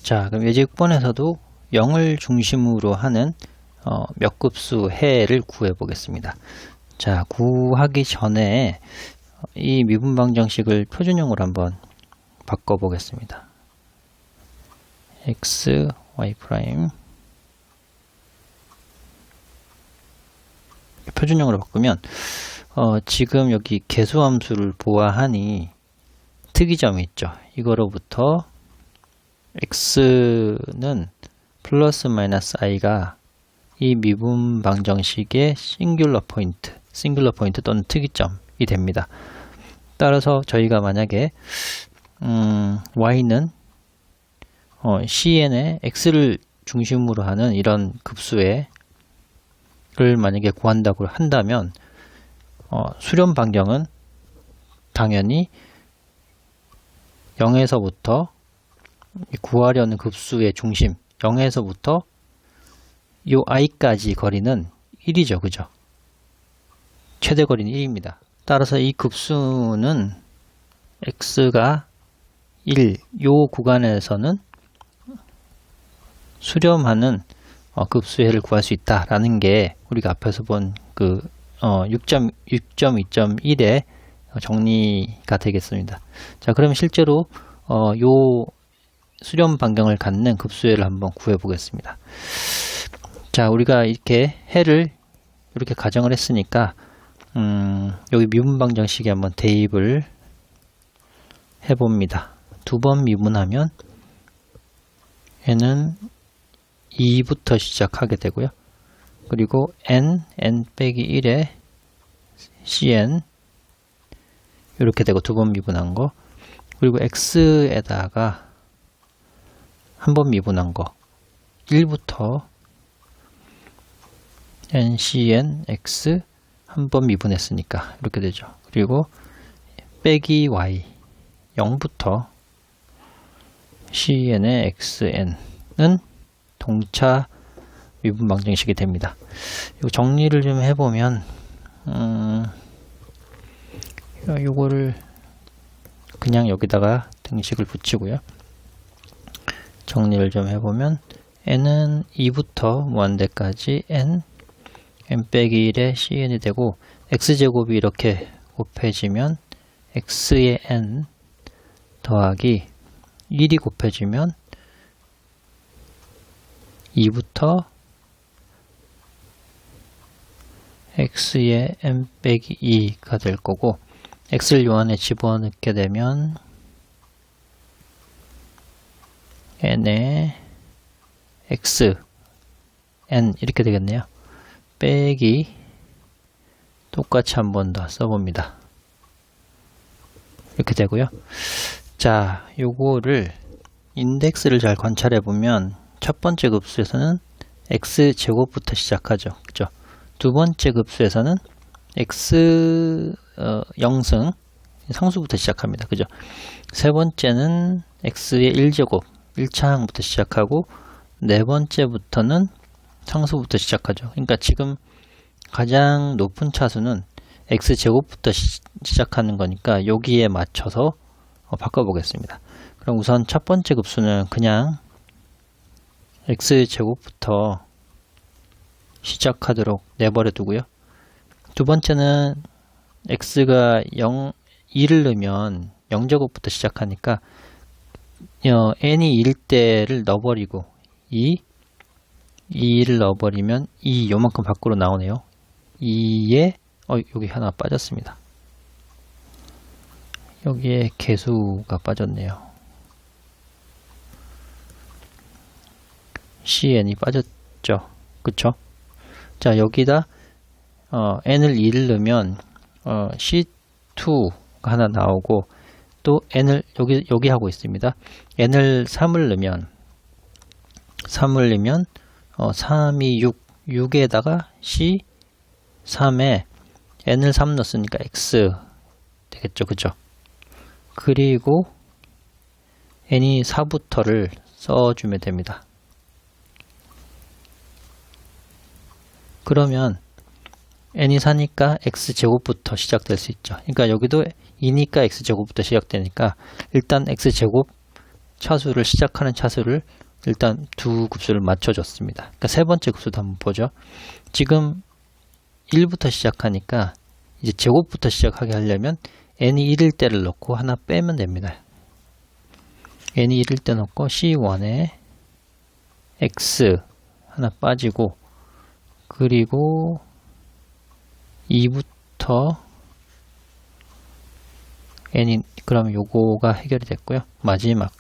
자, 그럼 예제 6번에서도 0을 중심으로 하는 몇 급수 해를 구해 보겠습니다. 자, 구하기 전에 이 미분 방정식을 표준형으로 한번 바꿔 보겠습니다. x, y 프라임 표준형으로 바꾸면 지금 여기 개수함수를 보아하니 특이점이 있죠. 이거로부터 x는 플러스 마이너스 i가 이 미분 방정식의 싱귤러 포인트 또는 특이점이 됩니다. 따라서 저희가 만약에 y는 cn의 x를 중심으로 하는 이런 급수를 만약에 구한다고 한다면 수렴 반경은 당연히 0에서부터 구하려는 급수의 중심 0에서부터 이 i까지 거리는 1이죠. 그죠? 최대 거리는 1입니다. 따라서 이 급수는 x가 1, 요 구간에서는 수렴하는 급수해를 구할 수 있다라는 게 우리가 앞에서 본 그 6.2.1의 정리가 되겠습니다. 자, 그럼 실제로 요 수렴 반경을 갖는 급수해를 한번 구해 보겠습니다. 자, 우리가 이렇게 해를 이렇게 가정을 했으니까 여기 미분 방정식에 한번 대입을 해 봅니다. 두 번 미분하면 얘는 2부터 시작하게 되고요. 그리고 n 빼기 1에 cn 이렇게 되고 두 번 미분한 거, 그리고 x에다가 한 번 미분한 거 1부터 ncn x 한 번 미분했으니까 이렇게 되죠. 그리고 빼기 y 0부터 cn의 xn은 동차 미분 방정식이 됩니다. 이거 정리를 좀 해보면 요거를 그냥 여기다가 등식을 붙이고요. 정리를 좀 해보면 n은 2부터 무한대까지 n 빼기 1의 cn이 되고 x제곱이 이렇게 곱해지면 x의 n 더하기 1이 곱해지면 2부터 x의 n 빼기 2가 될 거고, x를 요 안에 집어넣게 되면 n의 x n 이렇게 되겠네요. 빼기 똑같이 한 번 더 써봅니다. 이렇게 되고요. 자, 요거를 인덱스를 잘 관찰해 보면 첫 번째 급수에서는 x제곱부터 시작하죠. 그죠? 두 번째 급수에서는 x 0승 상수부터 시작합니다. 그죠? 세 번째는 x의 1제곱 1차항부터 시작하고, 네 번째부터는 상수부터 시작하죠. 그러니까 지금 가장 높은 차수는 x제곱부터 시작하는 거니까 여기에 맞춰서 바꿔보겠습니다. 그럼 우선 첫 번째 급수는 그냥 x제곱부터 시작하도록 내버려 두고요. 두 번째는 x가 2를 넣으면 0제곱부터 시작하니까 n이 1일 때를 넣어버리고 2를 넣어버리면 2 요만큼 밖으로 나오네요. 2에 여기 하나 빠졌습니다. 여기에 개수가 빠졌네요. cn이 빠졌죠. 그쵸? 자, 여기다 n을 2를 넣으면 c2가 하나 나오고, 또 n을 여기 하고 있습니다. n을 3을 넣으면 3이 6, 6에다가 c 3에 n을 3 넣었으니까 x 되겠죠. 그죠? 그리고 n이 4부터를 써주면 됩니다. 그러면 n이 4니까 x제곱부터 시작될 수 있죠. 그러니까 여기도 2니까 x제곱부터 시작되니까 일단 x제곱 차수를 시작하는 차수를 일단 두 급수를 맞춰줬습니다. 그러니까 세 번째 급수도 한번 보죠. 지금 1부터 시작하니까 이제 제곱부터 시작하게 하려면 n이 1일 때를 넣고 하나 빼면 됩니다. n이 1일 때 넣고 c1에 x 하나 빠지고, 그리고 2부터 n이, 그러면 요거가 해결이 됐고요. 마지막,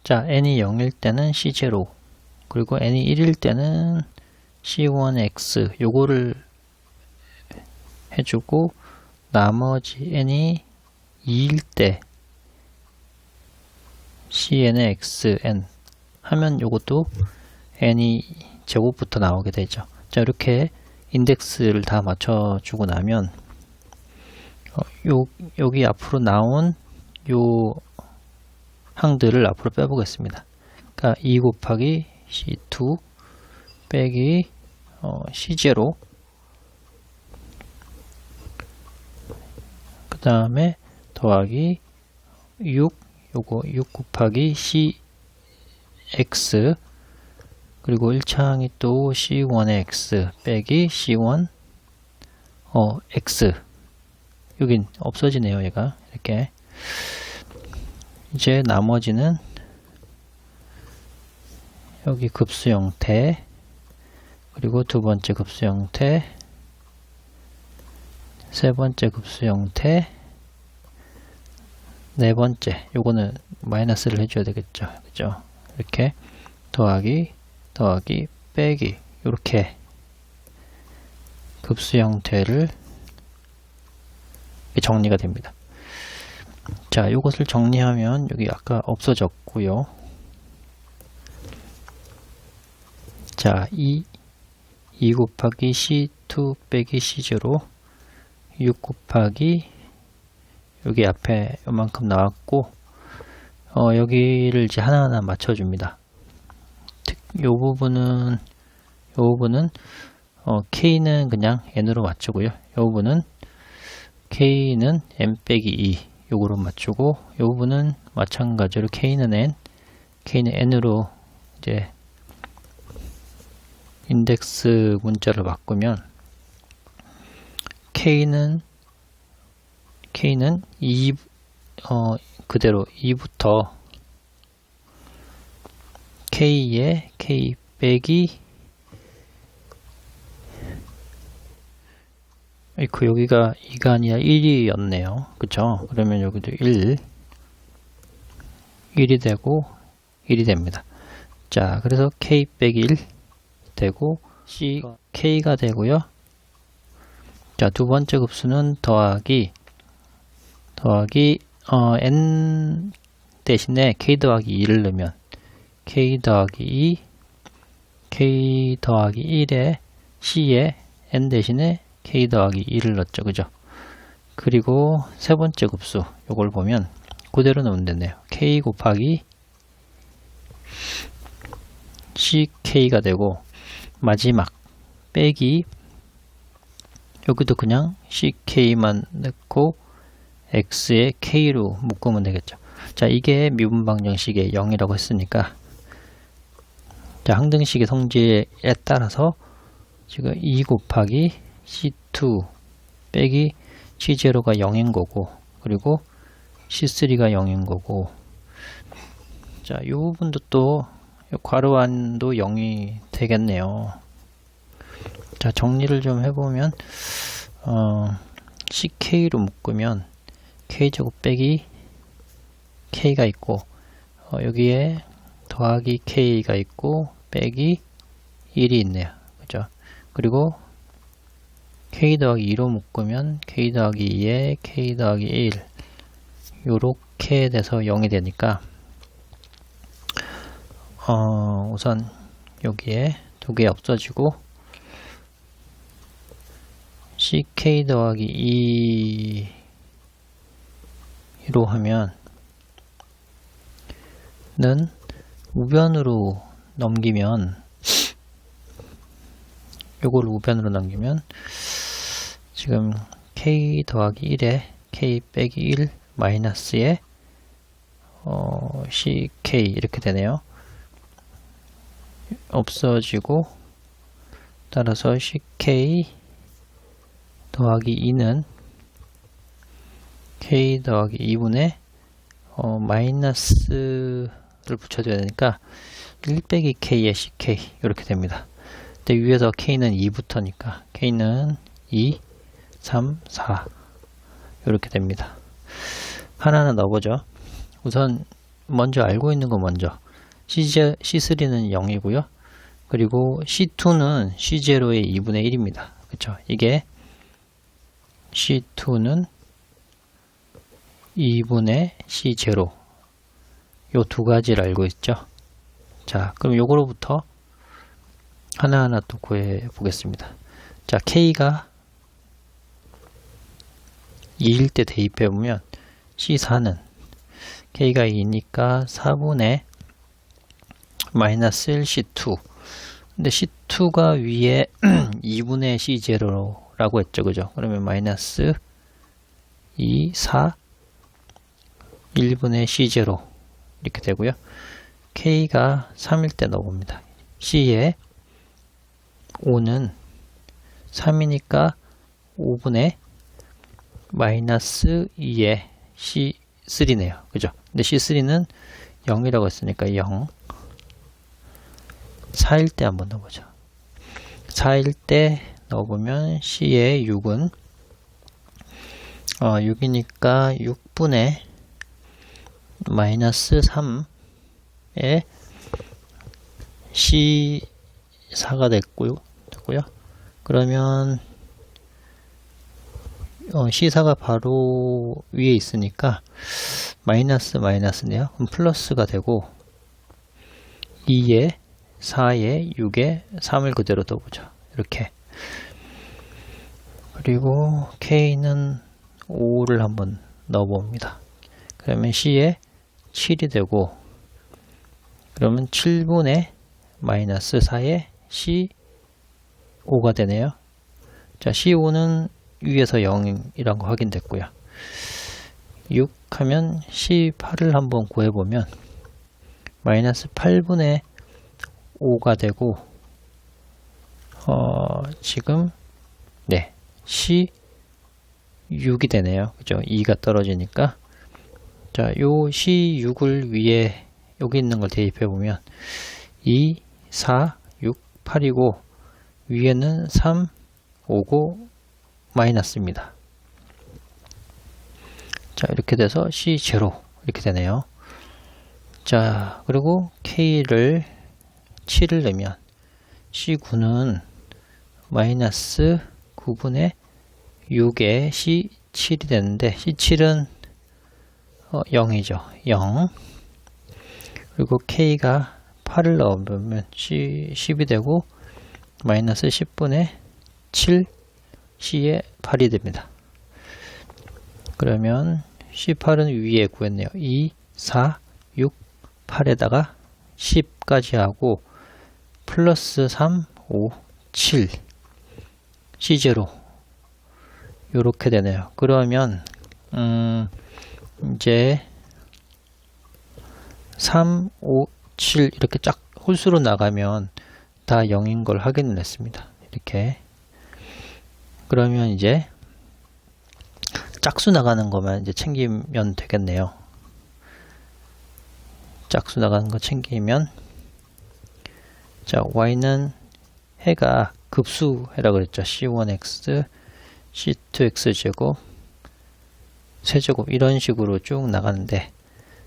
자, n이 0일 때는 c0, 그리고 n이 1일 때는 c1x 요거를 해주고, 나머지 n이 2일 때 cn의 xn 하면 요것도 n이 제곱부터 나오게 되죠. 자, 이렇게 인덱스를 다 맞춰주고 나면 여기 앞으로 나온 요 항들을 앞으로 빼보겠습니다. 그러니까 2 곱하기 c2 빼기 c0, 그 다음에 더하기 6, 요거 6 곱하기 cx, 그리고 1차항이 또 c1의 x 빼기 c1 x, 여긴 없어지네요. 얘가 이렇게. 이제 나머지는 여기 급수 형태, 그리고 두 번째 급수 형태, 세 번째 급수 형태, 네 번째, 요거는 마이너스를 해줘야 되겠죠. 그죠? 이렇게 더하기, 더하기, 빼기, 요렇게 급수 형태를 정리가 됩니다. 자, 이것을 정리하면 여기 아까 없어졌고요. 자, 2 곱하기 C2 빼기 C0, 6 곱하기 여기 앞에 요만큼 나왔고, 여기를 이제 하나하나 맞춰줍니다. 요 부분은 K는 그냥 N으로 맞추고요. 요 부분은 K는 M 빼기 2 요거로 맞추고, 요 부분은 마찬가지로 K는 N, K는 N으로 이제 인덱스 문자를 바꾸면 K는 2, 그대로 2부터 K에 K 빼기, 여기가 2가 아니라 1이었네요. 그쵸? 그러면 여기도 1이 되고 1이 됩니다. 자, 그래서 K 빼기 1 되고 C K가 되고요. 자, 두 번째 급수는 더하기 N 대신에 K 더하기 2를 넣으면 K 더하기 2, K 더하기 1에 C에 N 대신에 K 더하기 2를 넣었죠. 그죠? 그리고 세 번째 급수, 요걸 보면 그대로 넣으면 되네요. K 곱하기 CK가 되고, 마지막 빼기, 여기도 그냥 CK만 넣고 X에 K로 묶으면 되겠죠. 자, 이게 미분 방정식의 0이라고 했으니까, 자, 항등식의 성질에 따라서 지금 2 곱하기 C2 빼기 C0가 0인 거고, 그리고 C3가 0인 거고, 자, 이 부분도 또 괄호 안도 0이 되겠네요. 자, 정리를 좀 해보면 CK로 묶으면 K제곱 빼기 K가 있고, 여기에 더하기 K가 있고 빼기 1이 있네요. 그죠? 그리고 K 더하기 2로 묶으면 K 더하기 2에 K 더하기 1, 요렇게 돼서 0이 되니까 우선 여기에 두 개 없어지고 CK 더하기 2로 하면 는 우변으로 넘기면, 요걸 우변으로 넘기면 지금 K 더하기 1에 K 빼기 1 마이너스에 CK 이렇게 되네요. 없어지고 따라서 CK 더하기 2는 K 더하기 2분의 마이너스를 붙여줘야 되니까 1 빼기 K에 CK 이렇게 됩니다. 근데 위에서 K는 2부터니까 K는 2, 3, 4 이렇게 됩니다. 하나하나 넣어보죠. 우선 먼저 알고 있는 거 먼저 C3는 0이고요. 그리고 C2는 C0의 2분의 1입니다. 그쵸? 이게 C2는 2분의 C0 요 두 가지를 알고 있죠. 자, 그럼 요거로부터 하나하나 또 구해 보겠습니다. 자, K가 2일 때 대입해 보면 C4는 K가 2니까 4분의 마이너스 1 C2. 근데 C2가 위에 2분의 C0라고 했죠. 그죠? 그러면 마이너스 2, 4, 1분의 C0 이렇게 되고요. K가 3일 때 넣어봅니다. C에 5는 3이니까 5분의 마이너스 2의 C3네요. 그죠? 근데 C3는 0이라고 했으니까 0. 4일 때 한번 넣어보죠. 4일 때 넣어보면 C에 6은 6이니까 6분의 마이너스 3에 C4가 됐고요. 그러면 C4가 바로 위에 있으니까 마이너스네요. 그럼 플러스가 되고 2에 4에 6에 3을 그대로 넣어보죠. 이렇게. 그리고 K는 5를 한번 넣어봅니다. 그러면 C에 7이 되고 그러면 7분의 마이너스 4에 C5가 되네요. 자, C5는 위에서 0이란 거 확인됐고요. 6 하면 C8을 한번 구해보면 마이너스 8분의 5가 되고 지금 네 C6이 되네요. 그죠? 2가 떨어지니까. 자, 요 C6을 위에 여기 있는 걸 대입해 보면 2, 4, 6, 8이고 위에는 3, 5고 마이너스입니다. 자, 이렇게 돼서 C0 이렇게 되네요. 자, 그리고 K를 7을 내면 C9는 마이너스 9분의 6에 C7이 되는데 C7은 0이죠. 0. 그리고 K가 8을 넣으면 C10이 되고 마이너스 10분의 7 C에 8이 됩니다. 그러면 C8은 위에 구했네요. 2, 4, 6, 8에다가 10까지 하고 플러스 3, 5, 7 C0 요렇게 되네요. 그러면 이제 3, 5, 7 이렇게 쫙 홀수로 나가면 다 0인 걸 확인을 했습니다. 이렇게. 그러면 이제 짝수 나가는 것만 이제 챙기면 되겠네요. 짝수 나가는 거 챙기면 자, y는 해가 급수해라 그랬죠. C1x, C2x 제곱, 세제곱 이런 식으로 쭉 나가는데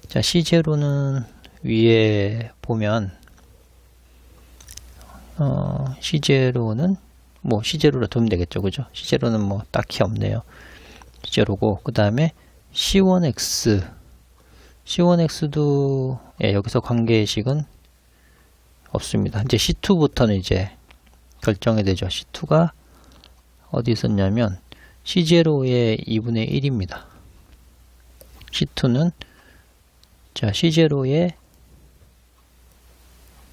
자, C0는 위에 보면 C0는 뭐 C0로 두면 되겠죠. 그죠? C0는 뭐 딱히 없네요. C0고 그 다음에 C1x도 예, 여기서 관계식은 없습니다. 이제 C2부터는 이제 결정이 되죠. C2가 어디 있었냐면 C0의 2분의 1입니다. C2는 자, C0의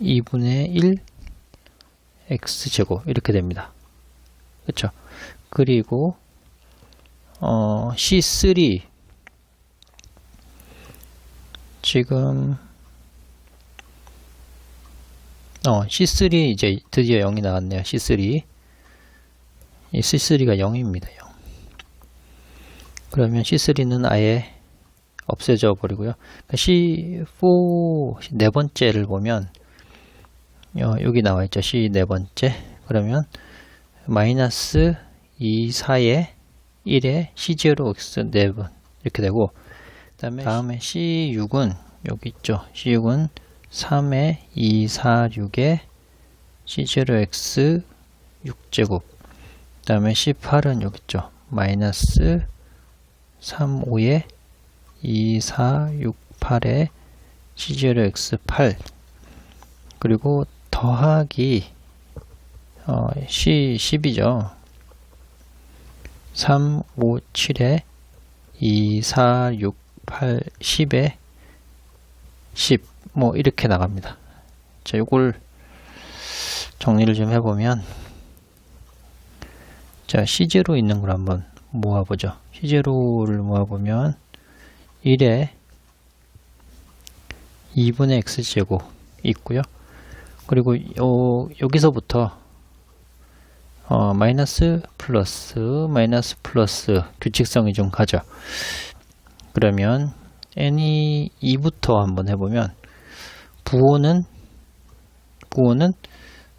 2분의 1 x제곱 이렇게 됩니다. 그렇죠? 그리고 C3 지금 C3 이제 드디어 0이 나왔네요. C3 이 C3가 0입니다. 0. 그러면 C3는 아예 없애져 버리고요. C4 네 번째를 보면 여기 나와 있죠. C 네 번째. 그러면 마이너스 2, 4에 1에 C0, X 4번 이렇게 되고, 다음에 C6은 여기 있죠. C6은 3에 2, 4, 6에 C0X 6제곱. 그 다음에 C8은 여기 있죠. 마이너스 3, 5에 2, 4, 6, 8에 C0X 8. 그리고 더하기 C10이죠. 3, 5, 7에 2, 4, 6, 8, 10에 10. 뭐 이렇게 나갑니다. 자, 요걸 정리를 좀 해보면, 자, C0 있는 걸 한번 모아보죠. C0를 모아보면 1에 2분의 X제곱 있고요. 그리고 여기서부터 마이너스 플러스 마이너스 플러스 규칙성이 좀 가죠. 그러면 n이 2부터 한번 해보면 부호는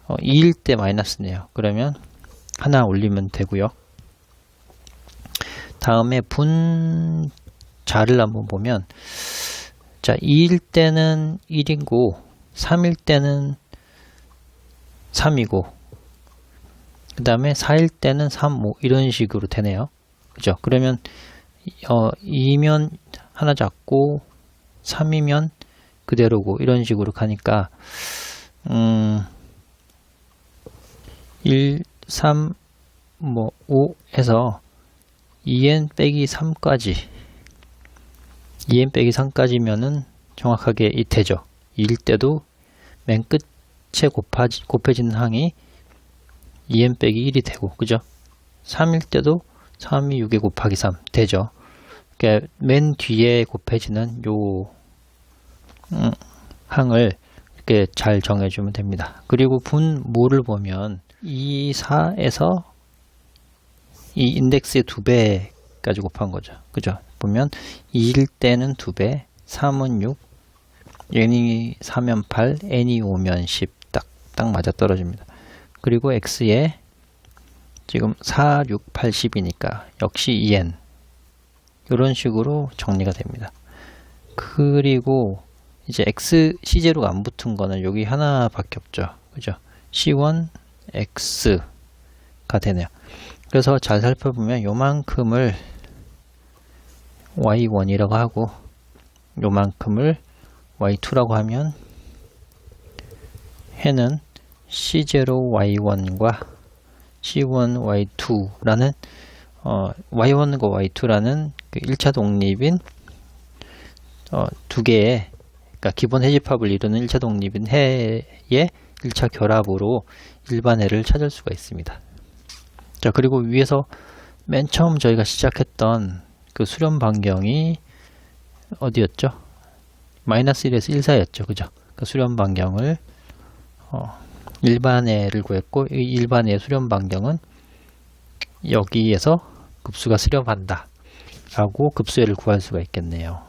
2일 때 마이너스네요. 그러면 하나 올리면 되고요. 다음에 분자를 한번 보면, 자, 2일 때는 1이고 3일 때는 3이고 그 다음에 4일 때는 3, 뭐 이런 식으로 되네요. 그죠? 그러면 2면 하나 잡고 3이면 그대로고 이런 식으로 가니까 1, 3, 뭐 5 해서 2n 빼기 3까지 2n 빼기 3까지면은 정확하게 되죠. 2일 때도 맨 끝에 곱해지는 항이 2n 빼기 1이 되고, 그죠? 3일 때도 3이 6에 곱하기 3 되죠. 그러니까 맨 뒤에 곱해지는 요 항을 이렇게 잘 정해주면 됩니다. 그리고 분모를 보면 2, 4에서 이 인덱스의 2배까지 곱한 거죠. 그죠? 보면 2일 때는 2배, 3은 6, n이 4면 8, n이 5면 10 딱 맞아 떨어집니다. 그리고 x에 지금 4, 6, 8, 10이니까 역시 2n 이런 식으로 정리가 됩니다. 그리고 이제 x, C0가 안 붙은 거는 여기 하나밖에 없죠. 그죠? C1, x가 되네요. 그래서 잘 살펴보면 요만큼을 y1이라고 하고 요만큼을 y2라고 하면 해는 C0y1과 C1 y2라는 y1과 y2라는 그 1차 독립인 두 개의, 그러니까 기본 해집합을 이루는 1차 독립인 해의 1차 결합으로 일반해를 찾을 수가 있습니다. 자, 그리고 위에서 맨 처음 저희가 시작했던 그 수렴 반경이 어디였죠? 마이너스 1에서 1 사이였죠. 그죠? 그 수렴 반경을 일반해를 구했고, 이 일반해의 수렴 반경은 여기에서 급수가 수렴한다 라고 급수해를 구할 수가 있겠네요.